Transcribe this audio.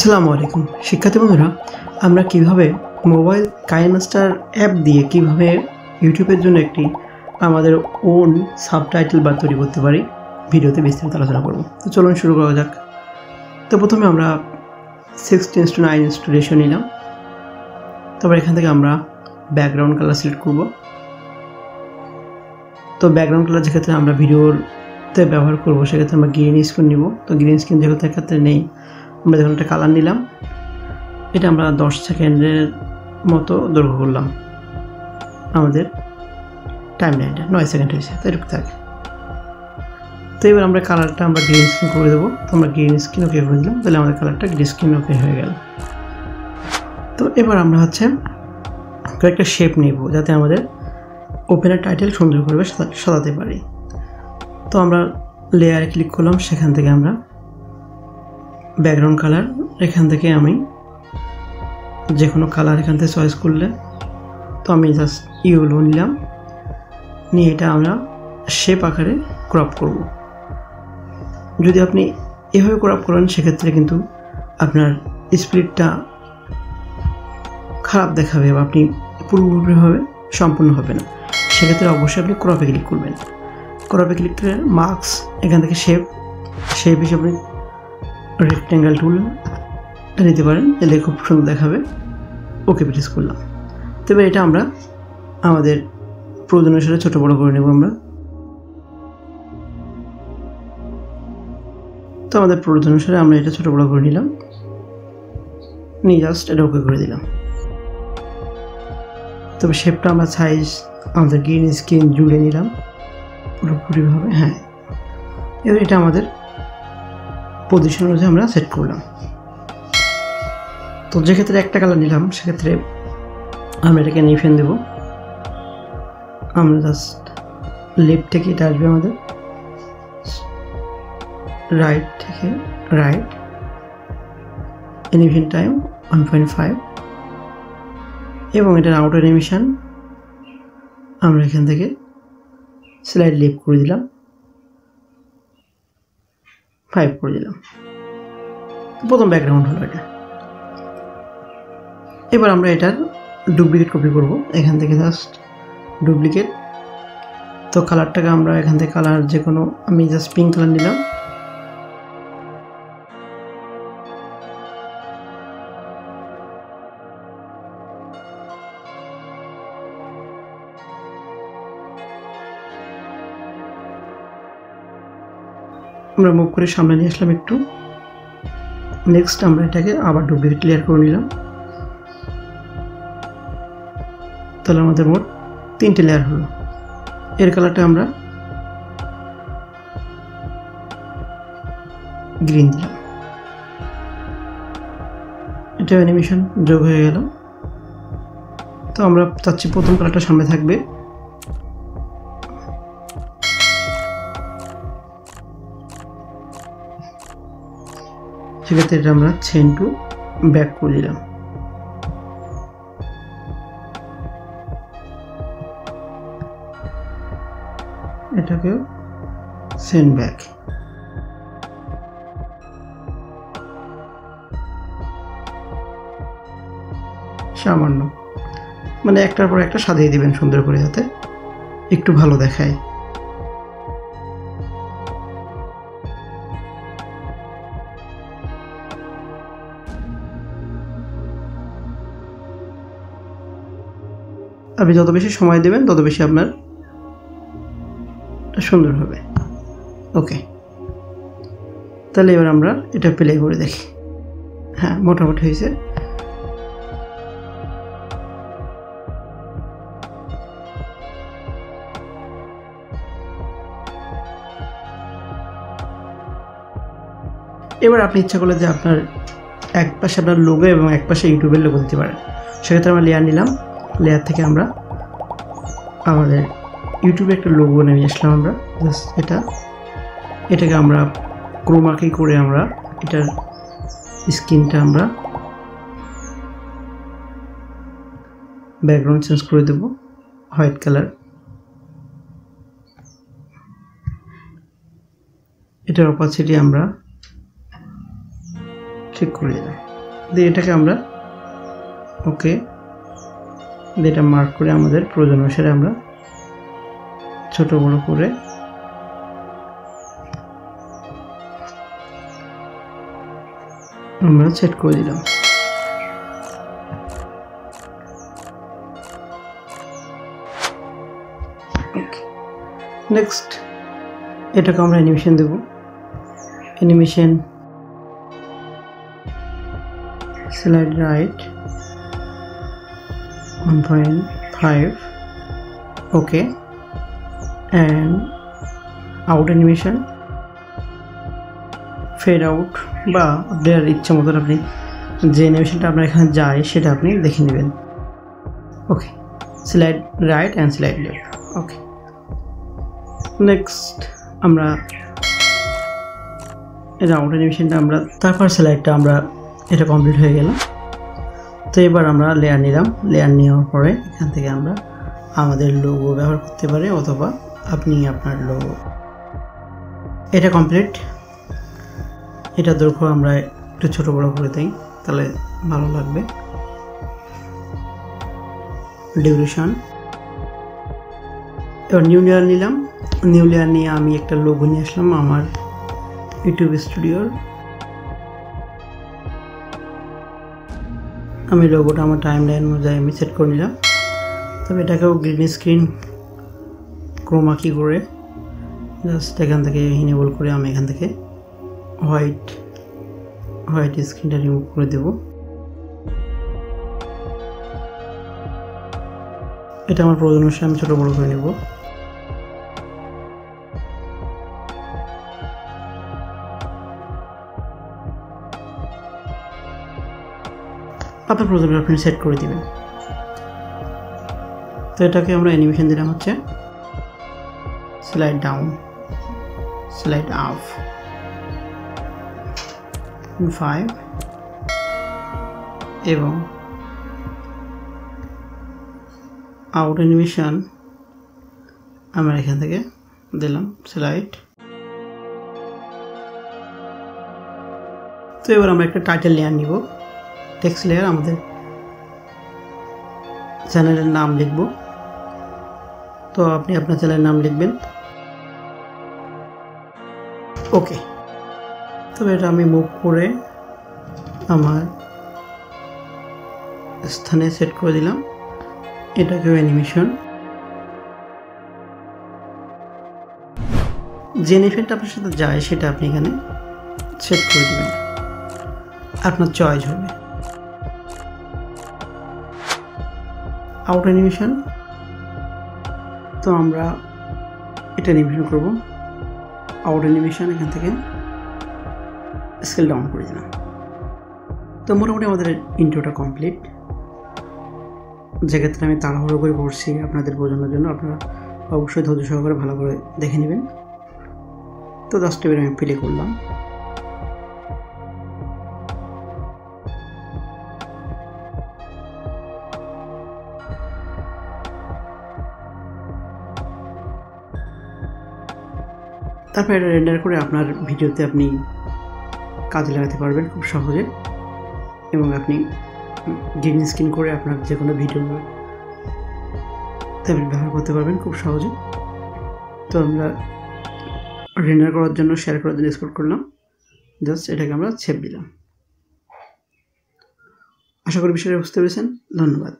আসসালামু আলাইকুম শিক্ষার্থী বন্ধুরা, আমরা কিভাবে মোবাইল কাইনমাস্টার অ্যাপ দিয়ে কিভাবে ইউটিউবের জন্য একটি আমাদের ওন সাবটাইটেল বার তৈরি করতে পারি ভিডিওতে বিস্তারিত আলোচনা করব। তো চলুন শুরু করা যাক। তো প্রথমে আমরা 16:9 রেশিও নিলাম। তারপর এখান থেকে আমরা ব্যাকগ্রাউন্ড কালার সিলেক্ট করব। তো ব্যাকগ্রাউন্ড কালার যেক্ষেত্রে আমরা ভিডিওতে ব্যবহার করব সেক্ষেত্রে আমরা গ্রিন স্ক্রিন নিব। তো গ্রিন স্ক্রিন যেহেতু এক্ষেত্রে নেই, আমরা যখন একটা কালার নিলাম, এটা আমরা 10 সেকেন্ডের মতো দৈর্ঘ্য করলাম। আমাদের টাইম লাইনটা 9 সেকেন্ড হয়েছে, তো এটুকু থাকে। তো এবার আমরা কালারটা আমরা গ্রিন স্ক্রিন করে দেবো। তো আমরা গ্রিন স্ক্রিন ওকে করে দিলাম, তাহলে আমাদের কালারটা গ্রিন স্ক্রিন ওকে হয়ে গেল। তো এবার আমরা কয়েকটা শেপ নেব যাতে আমাদের ওপেনের টাইটেল সুন্দর করে সাজাতে পারি। তো আমরা লেয়ারে ক্লিক করলাম, সেখান থেকে আমরা ব্যাকগ্রাউন্ড কালার, এখান থেকে আমি যে কোনো কালার এখান থেকে চয়েস করলে, তো আমি জাস্ট ইয়েলো নিলাম, নিয়ে এটা আমরা শেপ আকারে ক্রপ করব। যদি আপনি এভাবে ক্রপ করেন সেক্ষেত্রে কিন্তু আপনার স্প্লিটটা খারাপ দেখাবে বা আপনি পুরোপুরিভাবে সম্পূর্ণ হবে না। সেক্ষেত্রে অবশ্যই আপনি ক্রপে ক্লিক করবেন। ক্রপে ক্লিক করে মার্কস এখান থেকে শেপ হিসেবে রেক্ট্যাঙ্গেল টুল নিতে পারেন, এলে খুব সুন্দর দেখাবে। ওকে প্রেস করলাম। তবে এটা আমরা আমাদের প্রয়োজন অনুসারে ছোটো বড়ো করে নেব আমরা। তো আমাদের প্রয়োজন অনুসারে আমরা এটা ছোটো বড়ো করে নিলাম, নিয়ে জাস্ট এটা ওকে করে দিলাম। তবে শেপটা আমরা সাইজ আমাদের গ্রিন স্ক্রিন জুড়ে নিলাম পুরোপুরিভাবে। হ্যাঁ, এবার এটা আমাদের পজিশন অনুযায়ী আমরা সেট করলাম। তো যেক্ষেত্রে একটা কালার নিলাম সেক্ষেত্রে আমরা এটাকে নিফেন দেব। আমরা জাস্ট লেফট থেকে এটা আসবে আমাদের, রাইট থেকে রাইট, এনিমেশন টাইম 1.5 এবং এটার আউটার এনিমেশন আমরা এখান থেকে স্লাইড লেফট করে দিলাম, 5 করে দিলাম। প্রথম ব্যাকগ্রাউন্ড হলো এটা। এবার আমরা এটার ডুপ্লিকেট কপি করব, এখান থেকে জাস্ট ডুপ্লিকেট। তো কালারটাকে আমরা এখান থেকে কালার যে কোনো, আমি জাস্ট পিঙ্ক কালার নিলাম। আমরা মুভ করে সামনে নিয়ে আসলাম একটু। নেক্সট আমরা এটাকে আবার ডুপ্লিকেট লেয়ার করে নিলাম। তাহলে আমাদের মোট 3টে লেয়ার হলো। এর কালারটা আমরা গ্রিন দিলাম, এটা অ্যানিমেশন যোগ হয়ে গেল। তো আমরা চাচ্ছি প্রথম কালারটা সামনে থাকবে। সেক্ষেত্রে এটা আমরা চেন টু ব্যাক করে দিলাম। এটাকেও সেন্ড ব্যাক। সামান্য মানে একটার পর একটা সাজিয়ে দিবেন সুন্দর করে, যাতে একটু ভালো দেখায়। আপনি যত বেশি সময় দেবেন তত বেশি আপনার সুন্দর হবে। ওকে, তাহলে এবার আমরা এটা প্লে করে দেখি। হ্যাঁ, মোটামুটি হয়েছে। এবার আপনি ইচ্ছা করলে যে আপনার এক পাশে আপনার লোগো এবং এক পাশে ইউটিউবের লোগো দিতে পারেন। সেক্ষেত্রে আমরা লেয়ার নিলাম, লেয়ার থেকে আমরা আমাদের ইউটিউবে একটা লোগো নিয়ে আসলাম। আমরা জাস্ট এটাকে আমরা ক্রোমাকি করে আমরা এটার স্ক্রিনটা আমরা ব্যাকগ্রাউন্ড চেঞ্জ করে দেব হোয়াইট কালার। এটার অপাসিটি আমরা ঠিক করে দিলাম। দিয়ে এটাকে আমরা ওকে এটা মার্ক করে আমাদের প্রয়োজন অনুসারে আমরা ছোট বড় করে আমরা সেট করে দিলাম। নেক্সট এটাকে আমরা অ্যানিমেশন দেব। Animation slide right 1.5 okay and out animation fade out বা আপনার ইচ্ছা মতন আপনি যে অ্যানিমেশনটা আপনার এখানে যায় সেটা আপনি দেখে নেবেন। Okay slide right and slide left okay. Next আমরা এটা আউট অ্যানিমেশনটা আমরা তারপর স্লাইডটা আমরা এটা কমপ্লিট হয়ে গেল। তো এবার আমরা লেয়ার নিলাম। লেয়ার নেওয়ার পরে এখান থেকে আমরা আমাদের লোগো ব্যবহার করতে পারি অথবা আপনি আপনার লোগো। এটা কমপ্লিট। এটা দৈর্ঘ্য আমরা একটু ছোট বড় করে দিই তাহলে ভালো লাগবে। ডিউরেশন এবার নিউ লেয়ার নিলাম। নিউ লেয়ার নিয়ে আমি একটা লোগো নিয়ে আসলাম আমার ইউটিউব স্টুডিওর। আমি লোগোটা আমার টাইম লাইন অনুযায়ী আমি সেট করে নিলাম। তবে এটাকেও গ্রিন স্ক্রিন ক্রোমা কি করে জাস্ট এখান থেকে ইনেবল করে আমি এখান থেকে হোয়াইট স্ক্রিনটা রিমুভ করে দেব। এটা আমার প্রয়োজন অনুসারে আমি ছোট বড় করে নেব। আপনার প্রয়োজন আপনি সেট করে দিবেন। তো এটাকে আমরা অ্যানিমেশন দিলাম হচ্ছে স্লাইড ডাউন স্লাইড আপ 5 এবং আউট অ্যানিমেশন আমরা এখান থেকে দিলাম স্লাইড। তো এবার আমরা একটা টাইটেল লেয়ার নিব। টেক্সট লেয়ার আমাদের চ্যানেলের নাম লিখব। তো আপনি আপনার চ্যানেলের নাম লিখবেন। ওকে তবে এটা আমি মুভ করে আমার স্থানে সেট করে দিলাম। এটাকেও অ্যানিমেশন। যে অ্যানিমেশনটা আপনার সাথে যায় সেটা আপনি এখানে সেট করে দেবেন, আপনার চয়েস হবে। আউট অ্যানিমেশন তো আমরা এটা অ্যানিমেশন করব। আউট অ্যানিমেশন এখান থেকে স্কেল ডাউন করে দিলাম। তো মোটামুটি আমাদের ইন্ট্রোটা কমপ্লিট। যেক্ষেত্রে আমি তাড়াহুড়ো করে পড়ছি আপনাদের বোঝানোর জন্য, আপনারা অবশ্যই ধৈর্য সহকারে ভালো করে দেখে নেবেন। তো 10 স্টেপের আমি প্লে করলাম। তারপর এটা রেন্ডার করে আপনার ভিডিওতে আপনি কাজে লাগাতে পারবেন খুব সহজে, এবং আপনি গ্রিন স্ক্রিন করে আপনার যে কোনো ভিডিও ব্যবহার করতে পারবেন খুব সহজে। তো আমরা রেন্ডার করার জন্য শেয়ার করার জন্য এক্সপোর্ট করলাম, জাস্ট এটাকে আমরা সেভ দিলাম। আশা করি বিষয়টা বুঝতে পেরেছেন। ধন্যবাদ।